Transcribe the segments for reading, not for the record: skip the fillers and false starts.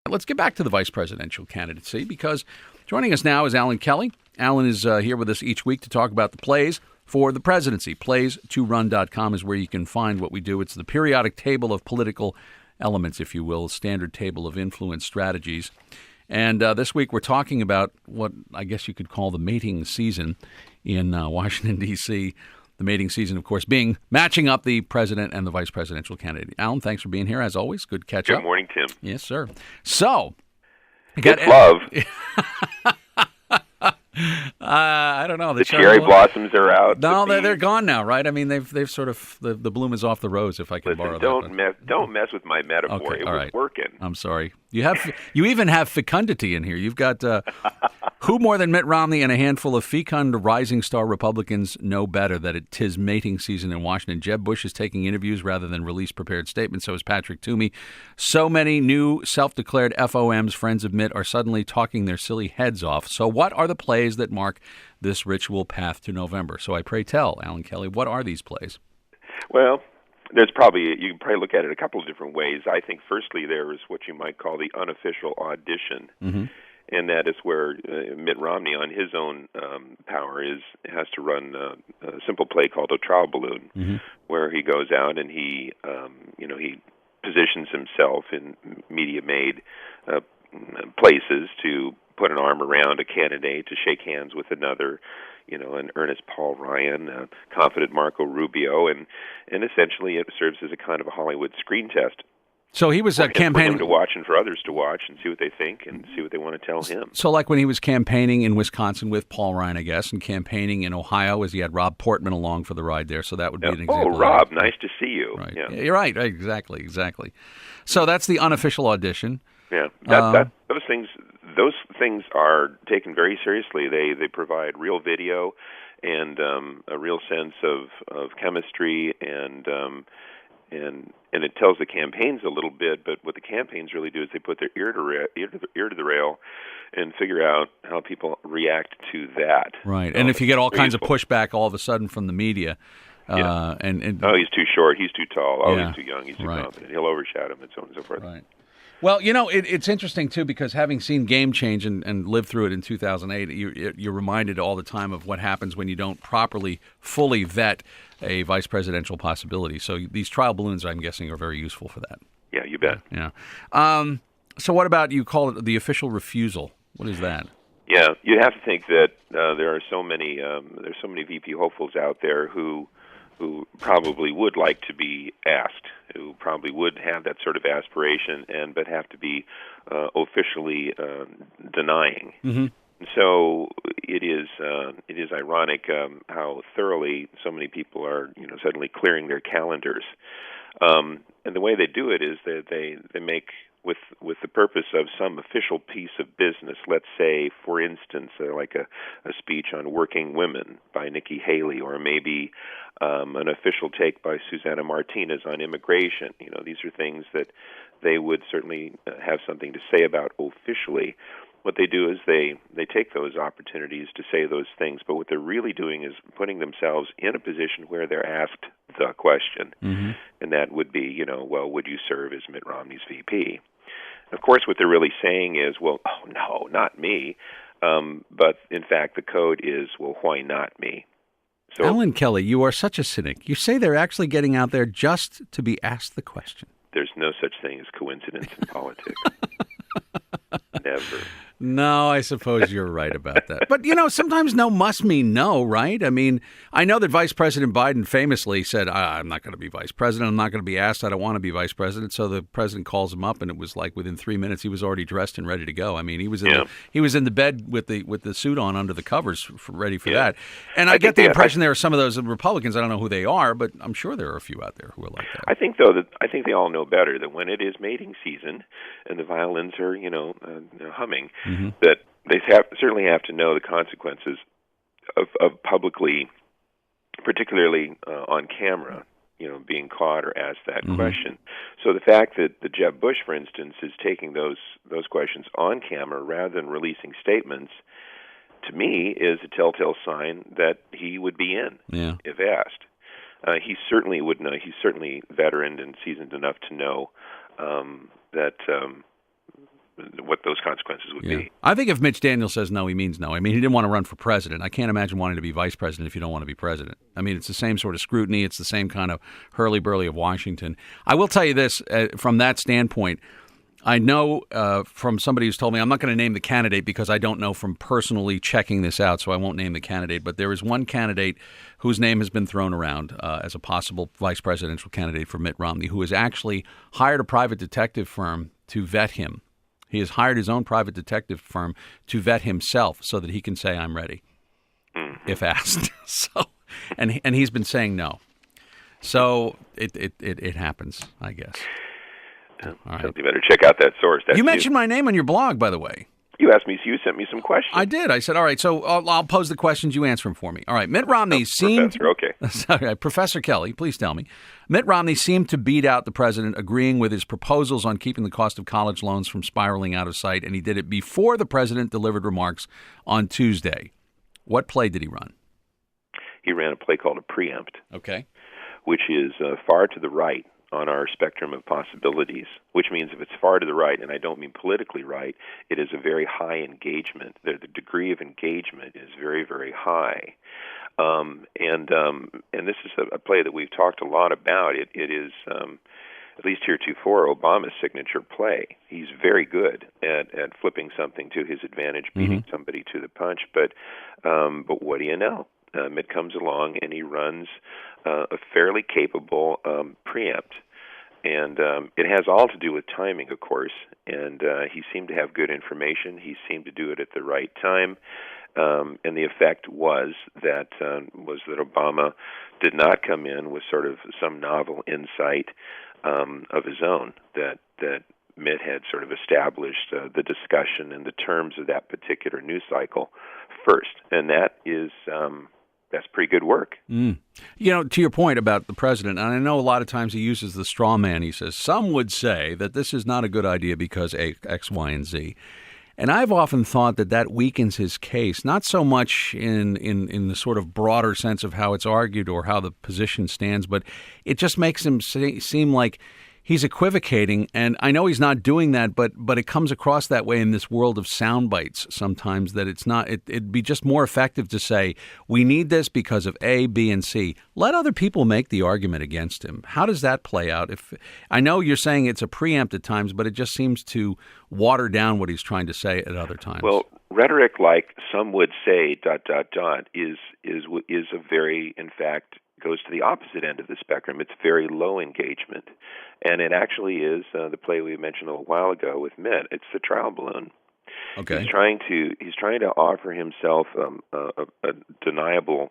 Let's get back to the vice presidential candidacy, because joining us now is Alan Kelly. Alan is here with us each week to talk about the plays for the presidency. Plays2run.com is where you can find what we do. It's the periodic table of political elements, if you will, standard table of influence strategies. And this week we're talking about what I guess you could call the mating season in Washington, D.C., the mating season, of course, being matching up the president and the vice presidential candidate. Alan, thanks for being here, as always. Good catch up. Good morning, Tim. Yes, sir. So, it's love. I don't know. The cherry blossoms are out. No, they're gone now, right? I mean, they've sort of the bloom is off the rose, if I can borrow that. Don't mess with my metaphor. Okay, it was working. I'm sorry. You even have fecundity in here. You've got who more than Mitt Romney and a handful of fecund rising star Republicans know better that it 'tis mating season in Washington. Jeb Bush is taking interviews rather than release prepared statements. So is Patrick Toomey. So many new self-declared FOMs, friends of Mitt, are suddenly talking their silly heads off. So what are the plays that mark this ritual path to November? So I pray tell, Alan Kelly, what are these plays? Well, you can probably look at it a couple of different ways. I think firstly there is what you might call the unofficial audition. Mm-hmm. And that is where Mitt Romney, on his own power, has to run a simple play called a trial balloon, mm-hmm. where he goes out and he positions himself in media-made places to put an arm around a candidate, to shake hands with another, an earnest Paul Ryan, a confident Marco Rubio, and essentially it serves as a kind of a Hollywood screen test. So he was campaigning for him to watch and for others to watch and see what they think and see what they want to tell him. So like when he was campaigning in Wisconsin with Paul Ryan, I guess, and campaigning in Ohio, as he had Rob Portman along for the ride there. So that would be an example. Oh, Rob, nice to see you. Right. Yeah. You're right. Exactly. So that's the unofficial audition. Yeah. Those things are taken very seriously. They provide real video and a real sense of chemistry and it tells the campaigns a little bit, but what the campaigns really do is they put their ear to the rail and figure out how people react to that. Right, and if you get all kinds of pushback all of a sudden from the media, and he's too short, he's too tall, he's too young, he's too confident, he'll overshadow him, and so on and so forth. Right. Well, it's interesting, too, because having seen Game Change and lived through it in 2008, you're reminded all the time of what happens when you don't properly, fully vet a vice presidential possibility. So these trial balloons, I'm guessing, are very useful for that. Yeah, you bet. Yeah. So what about, you call it the official refusal? What is that? Yeah, you have to think that there are so many VP hopefuls out there who probably would like to be asked, who probably would have that sort of aspiration, but have to be officially denying. Mm-hmm. So it is ironic how thoroughly so many people are suddenly clearing their calendars, and the way they do it is that they make with the purpose of some official piece of business. Let's say, for instance, like a speech on working women by Nikki Haley, or maybe an official take by Susana Martinez on immigration. These are things that they would certainly have something to say about officially. What they do is they take those opportunities to say those things, but what they're really doing is putting themselves in a position where they're asked the question, mm-hmm. and that would be, would you serve as Mitt Romney's VP? Of course, what they're really saying is, well, oh, no, not me. But in fact, the code is, well, why not me? So, Alan Kelly, you are such a cynic. You say they're actually getting out there just to be asked the question. There's no such thing as coincidence in politics. Never. No, I suppose you're right about that. But, sometimes no must mean no, right? I mean, I know that Vice President Biden famously said, I'm not going to be vice president. I'm not going to be asked. I don't want to be vice president. So the president calls him up, and it was like within 3 minutes he was already dressed and ready to go. I mean, he was in the bed with the suit on under the covers, ready for that. And I get the impression there are some of those Republicans. I don't know who they are, but I'm sure there are a few out there who are like that. I think, though, that they all know better that when it is mating season and the violins are, humming, mm-hmm. that they certainly have to know the consequences of publicly, particularly on camera, being caught or asked that mm-hmm. question. So the fact that the Jeb Bush, for instance, is taking those questions on camera rather than releasing statements, to me, is a telltale sign that he would be in if asked. He certainly would know. He's certainly veteran and seasoned enough to know that what those consequences would be. I think if Mitch Daniels says no, he means no. I mean, he didn't want to run for president. I can't imagine wanting to be vice president if you don't want to be president. I mean, it's the same sort of scrutiny. It's the same kind of hurly-burly of Washington. I will tell you this, from that standpoint, I know from somebody who's told me, I'm not going to name the candidate because I don't know from personally checking this out, so I won't name the candidate, but there is one candidate whose name has been thrown around as a possible vice presidential candidate for Mitt Romney, who has actually hired a private detective firm to vet him. He has hired his own private detective firm to vet himself so that he can say, I'm ready, if asked. And he's been saying no. So it happens, I guess. All right. So you better check out that source. You mentioned my name on your blog, by the way. You asked me, so you sent me some questions. I did. I said, all right, so I'll pose the questions, you answer them for me. All right, Mitt Romney seemed... Professor, okay. Sorry, Professor Kelly, please tell me. Mitt Romney seemed to beat out the president, agreeing with his proposals on keeping the cost of college loans from spiraling out of sight, and he did it before the president delivered remarks on Tuesday. What play did he run? He ran a play called a preempt. Okay. Which is far to the right on our spectrum of possibilities, which means if it's far to the right, and I don't mean politically right, it is a very high engagement. The degree of engagement is very, very high. And this is a play that we've talked a lot about. It is, at least heretofore, Obama's signature play. He's very good at flipping something to his advantage, beating somebody to the punch. But what do you know? Mitt comes along and he runs a fairly capable preempt. And it has all to do with timing, of course. And he seemed to have good information. He seemed to do it at the right time. And the effect was that Obama did not come in with sort of some novel insight of his own, that Mitt had sort of established the discussion and the terms of that particular news cycle first. And that is... that's pretty good work. You know, to your point about the president, and I know a lot of times he uses the straw man. He says, some would say that this is not a good idea because X, Y, and Z. And I've often thought that weakens his case, not so much in the sort of broader sense of how it's argued or how the position stands, but it just makes him seem like he's equivocating, and I know he's not doing that, but it comes across that way in this world of sound bites sometimes, that it's not. It'd be just more effective to say, we need this because of A, B, and C. Let other people make the argument against him. How does that play out? If I know you're saying it's a preempt at times, but it just seems to water down what he's trying to say at other times. Well, rhetoric like some would say ... is a very, in fact, goes to the opposite end of the spectrum. It's very low engagement. And it actually is the play we mentioned a little while ago with Mitt. It's the trial balloon. Okay. He's trying to offer himself a deniable,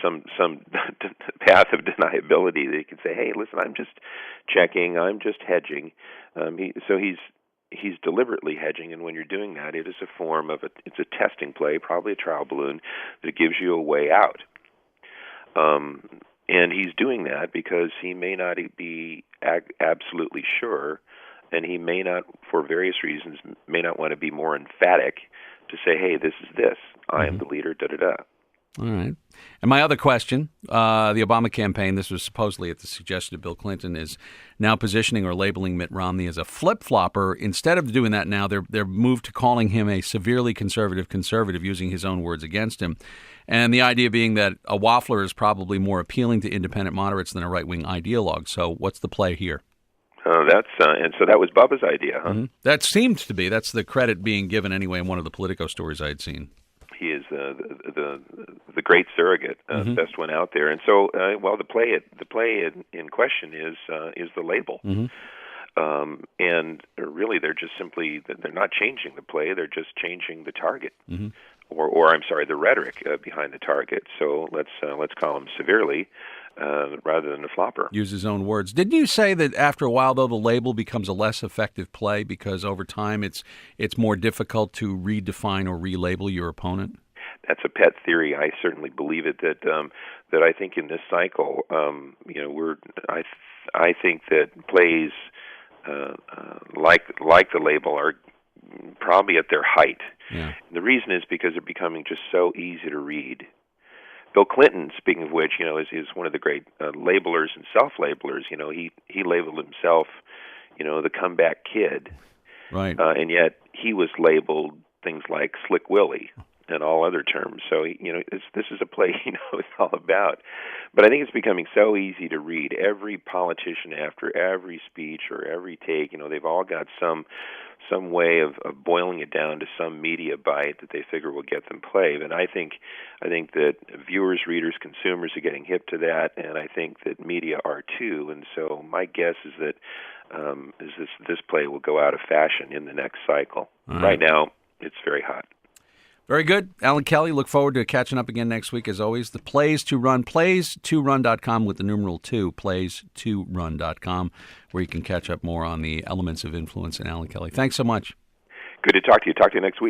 some path of deniability that he can say, hey, listen, I'm just checking, I'm just hedging. He's deliberately hedging, and when you're doing that, it is a form of it's a testing play, probably a trial balloon, that gives you a way out. And he's doing that because he may not be absolutely sure, and he may not, for various reasons, may not want to be more emphatic to say, hey, this is this. I am the leader, da-da-da. All right. And my other question, the Obama campaign, this was supposedly at the suggestion of Bill Clinton, is now positioning or labeling Mitt Romney as a flip-flopper. Instead of doing that now, they're moved to calling him a severely conservative, using his own words against him. And the idea being that a waffler is probably more appealing to independent moderates than a right-wing ideologue. So what's the play here? And so that was Bubba's idea, huh? Mm-hmm. That seemed to be. That's the credit being given anyway in one of the Politico stories I had seen. He is the great surrogate, best one out there. And so, the play in question is the label. And really, they're just simply, they're not changing the play; they're just changing the target, or I'm sorry, the rhetoric behind the target. So let's call him severely rather than a flopper. Use his own words. Didn't you say that after a while, though, the label becomes a less effective play because over time it's more difficult to redefine or relabel your opponent? That's a pet theory. I certainly believe it. That I think in this cycle, I think that plays like the label are probably at their height. Yeah. The reason is because they're becoming just so easy to read. Bill Clinton, speaking of which, is one of the great labelers and self-labelers. He labeled himself, the comeback kid. Right. And yet he was labeled things like Slick Willie and all other terms. So, this is a play he knows all about. But I think it's becoming so easy to read. Every politician, after every speech or every take, they've all got some way of boiling it down to some media bite that they figure will get them played. And I think that viewers, readers, consumers are getting hip to that, and I think that media are too. And so my guess is that this play will go out of fashion in the next cycle. Right now, it's very hot. Very good. Alan Kelly, look forward to catching up again next week as always. The Plays to Run, plays2run.com with the numeral 2, plays2run.com, where you can catch up more on the elements of influence in Alan Kelly. Thanks so much. Good to talk to you. Talk to you next week.